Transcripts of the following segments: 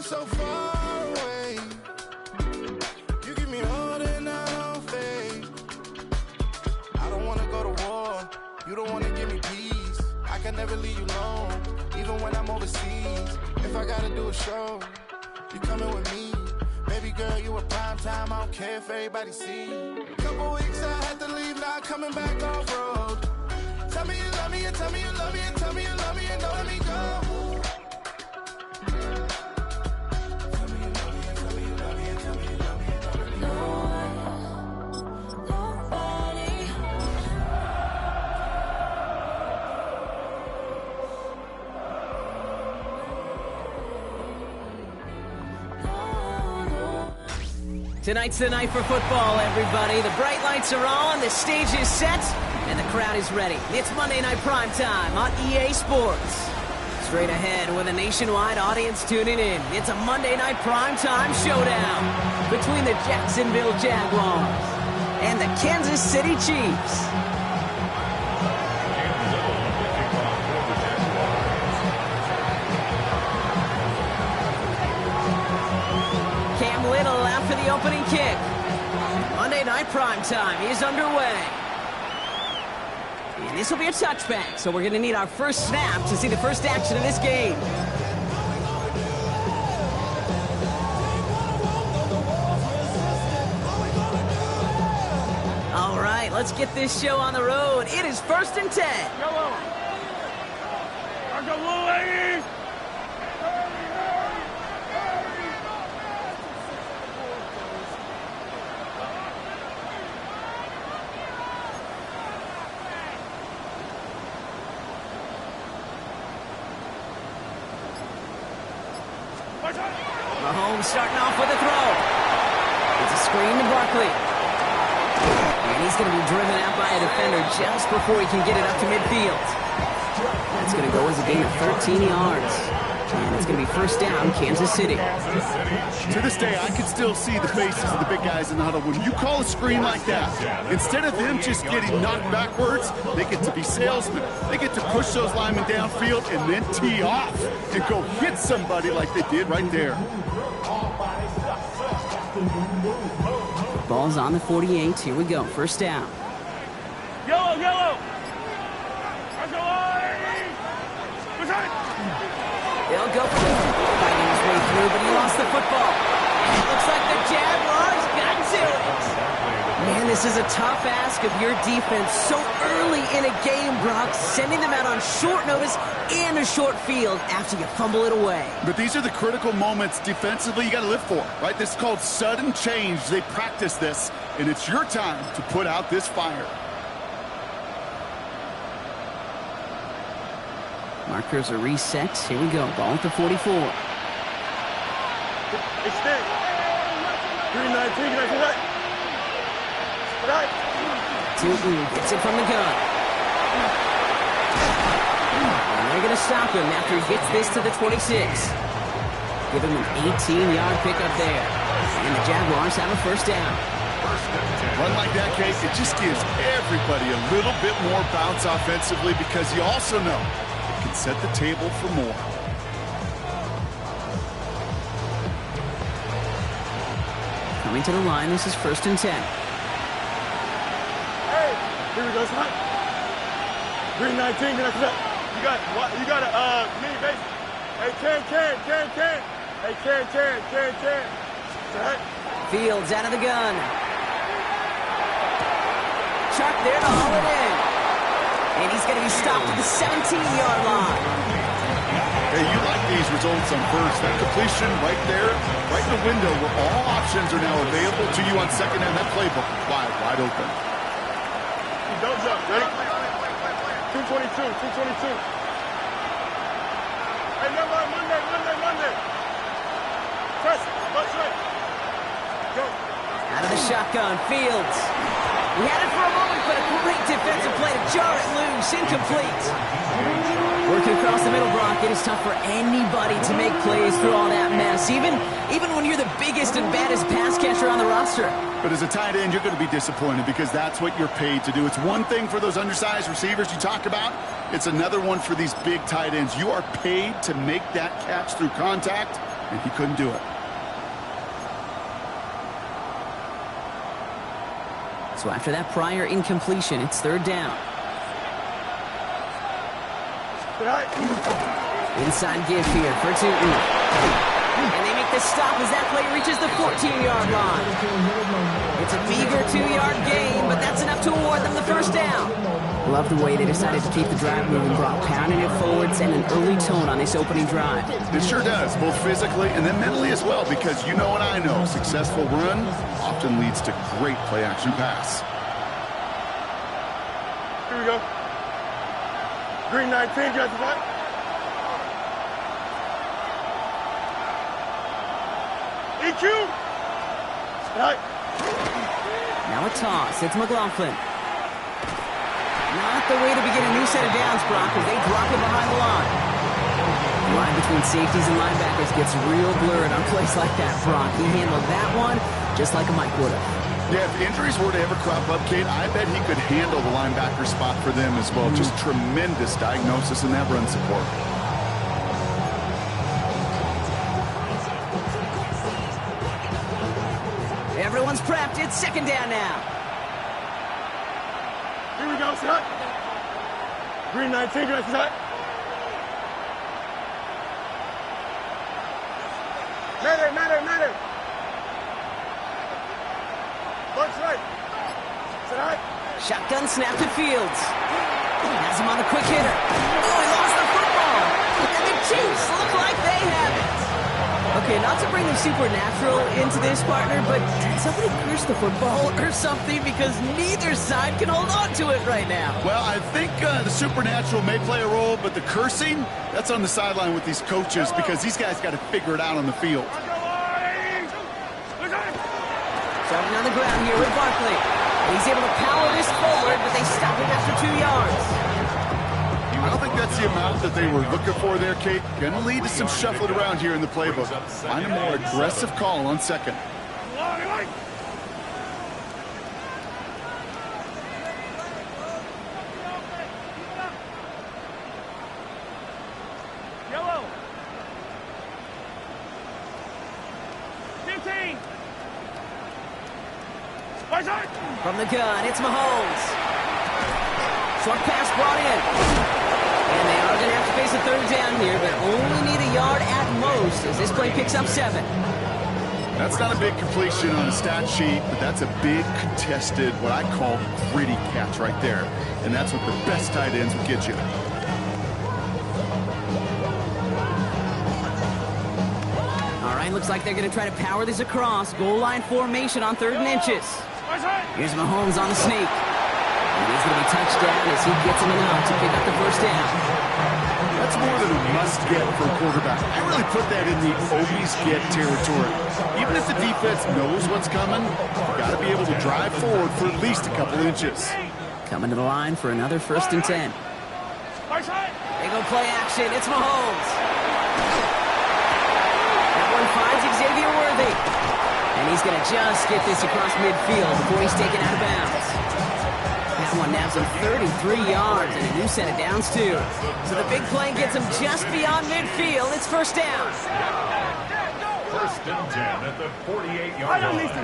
seem so far away. You give me all that I don't fade. I don't wanna go to war. You don't wanna give me peace. I can never leave you alone, even when I'm overseas. If I gotta do a show, you coming with me. Baby girl, you a prime time. I don't care if everybody see. Couple weeks I had to leave, now coming back off road. Tell me you love me and tell me you love me and tell me you love me and don't let me go. Tonight's the night for football, everybody. The bright lights are on, the stage is set, and the crowd is ready. It's Monday Night Primetime on EA Sports. Straight ahead with a nationwide audience tuning in, it's a Monday Night Primetime showdown between the Jacksonville Jaguars and the Kansas City Chiefs. Little after the opening kick. Monday Night Primetime is underway. And this will be a touchback, so we're going to need our first snap to see the first action of this game. All right, let's get this show on the road. It is 1st and 10. Yellow. I got little ladies. Mahomes starting off with a throw. It's a screen to Barkley. And he's going to be driven out by a defender just before he can get it up to midfield. That's going to go as a gain of 13 yards. And it's going to be first down, Kansas City. To this day, I can still see the faces of the big guys in the huddle. When you call a screen like that, instead of them just getting knocked backwards, they get to be salesmen. They get to push those linemen downfield and then tee off and go hit somebody like they did right there. Ball's on the 48. Here we go. First down. Yellow, yellow. They'll go for it. Fighting his way through, but he lost the football. And it looks like the Jaguars got to it. Man, this is a tough ask of your defense so early in a game, Brock, sending them out on short notice and a short field after you fumble it away. But these are the critical moments defensively you got to live for, right? This is called sudden change. They practice this, and it's your time to put out this fire. Markers are reset. Here we go. Ball at the 44. Extend. 319, can I do that? Tootin gets it from the gun. And they're going to stop him after he gets this to the 26. Give him an 18-yard pickup there. And the Jaguars have a first down. Run like that, Case, it just gives everybody a little bit more bounce offensively because you also know it can set the table for more. Coming to the line, this is 1st and 10. Hey, here we go, son. 319, can I do that? You got a mini base. Hey, Ken. Hey, Ken. Fields out of the gun. Chuck there to haul it in. And he's going to be stopped at the 17-yard line. Hey, you like these results on first. That completion right there, right in the window where all options are now available to you on second down. That playbook is wide open. Don't jump, ready? 222. Hey, never mind, Monday. Press it, much right. Go. Out of the shotgun, Fields. He had it for a moment, but a great defensive play to jar it loose. Incomplete. Working across the middle, Brock, it is tough for anybody to make plays through all that mess, even when you're the biggest and baddest pass catcher on the roster. But as a tight end, you're going to be disappointed because that's what you're paid to do. It's one thing for those undersized receivers you talk about. It's another one for these big tight ends. You are paid to make that catch through contact and he couldn't do it. So after that prior incompletion, it's third down. Inside give here for Tootin. And they make the stop as that play reaches the 14-yard line. It's a meager 2-yard gain, but that's enough to award them the first down. Love the way they decided to keep the drive moving, Brock, pounding it forward, sending an early tone on this opening drive. It sure does, both physically and then mentally as well, because you know and I know, successful run often leads to great play-action pass. Here we go. Green 19, just what? EQ. Right. Now a toss. It's McLaughlin. Not the way to begin a new set of downs, Brock, as they drop it behind the line. The line between safeties and linebackers gets real blurred on plays like that, Brock. He handled that one just like a Mike would have. Yeah, if injuries were to ever crop up, Kate, I bet he could handle the linebacker spot for them as well. Just tremendous diagnosis in that run support. Everyone's prepped. It's second down now. Here we go, set. Green 19, just set. Matter. Bunch right. Set. Shotgun snap to Fields. Has him on the quick hitter. Oh, he lost the football. And the Chiefs look like they have it. Okay, not to bring the supernatural into this, partner, but did somebody curse the football or something? Because neither side can hold on to it right now. Well, I think the supernatural may play a role, but the cursing, that's on the sideline with these coaches because these guys got to figure it out on the field. Starting on the ground here with Barkley. He's able to power this forward, but they stop him after 2 yards. I don't think that's the amount that they were looking for there, Kate. Going to lead to some shuffling around here in the playbook. Find a more aggressive call on second. Yellow. 15. From the gun, it's Mahomes. Short pass brought in. And they are going to have to face a third down here, but only need a yard at most as this play picks up 7. That's not a big completion on a stat sheet, but that's a big contested, what I call gritty catch right there. And that's what the best tight ends will get you. All right, looks like they're going to try to power this across. Goal line formation on 3rd and inches. Here's Mahomes on the sneak. And he's going to be touchdown as he gets him enough to pick up the first down. That's more than a must-get for a quarterback. I really put that in the always-get territory. Even if the defense knows what's coming, you got to be able to drive forward for at least a couple inches. Coming to the line for another 1st and 10. They go play action. It's Mahomes. That one finds Xavier Worthy. And he's going to just get this across midfield before he's taken out of bounds. That one nabs him 33 yards and a new set of downs, too. So the big play gets him just beyond midfield. It's first down. 1st and 10 at the 48-yard line. I don't need to.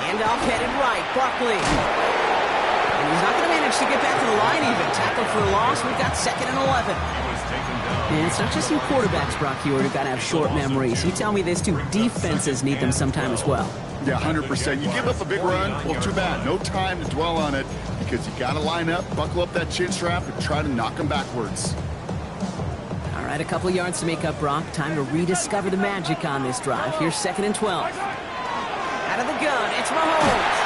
Handoff headed right. Barkley. And he's not going to manage to get back to the line even. Tackle for a loss. We've got 2nd and 11. And it's not just in quarterbacks, Brock Hewitt, who've got to have short memories. You tell me this, too. Defenses need them sometime as well. Yeah, 100%. You give up a big run, well, too bad. No time to dwell on it because you got to line up, buckle up that chin strap, and try to knock them backwards. All right, a couple yards to make up, Brock. Time to rediscover the magic on this drive. Here's 2nd and 12. Out of the gun, it's Mahomes.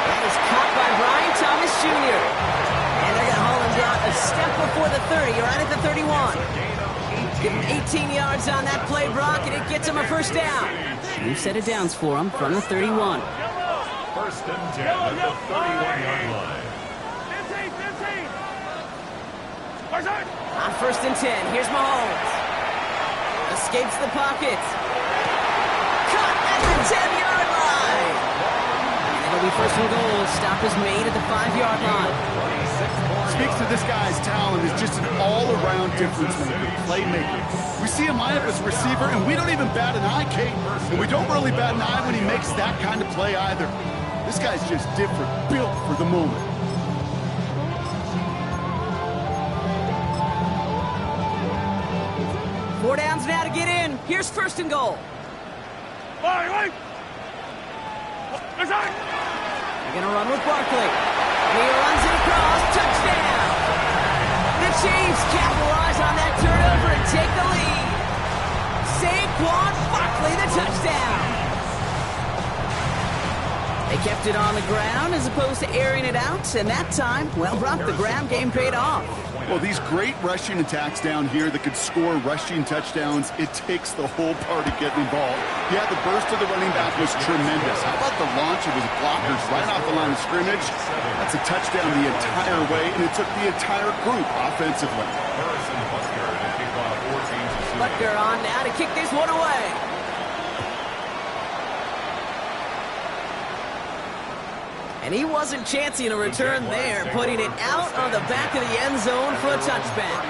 That is caught by Brian Thomas Jr. And they're going to haul him down a step before the 30, right at the 31. Give him 18 yards on that play, Brock, and it gets him a first down. New set of downs for him from the 31. 1st and 10 at the 31-yard line. 15. On 1st and 10, here's Mahomes. Escapes the pocket. Cut at the 10-yard line. And it'll be 1st and goal. Stop is made at the 5-yard line. Speaks to this guy's talent is just an all-around difference maker, playmaker. We see him line up as a receiver, and we don't even bat an eye, Kate. And we don't really bat an eye when he makes that kind of play either. This guy's just different, built for the moment. Four downs now to get in. Here's first and goal. Wait. They're going to run with Barkley. He runs it across. Touchdown. The Chiefs capitalize on that turnover and take the lead. Saquon Barkley, the touchdown. They kept it on the ground as opposed to airing it out, and that time, well, Brock, the ground game paid off. Well, these great rushing attacks down here that could score rushing touchdowns, it takes the whole party getting involved. Yeah, the burst of the running back was tremendous. How about the launch of his blockers right off the line of scrimmage? That's a touchdown the entire way, and it took the entire group offensively. Butker on now to kick this one away. And he wasn't chancing a return there, putting it out on the back of the end zone for a touchback.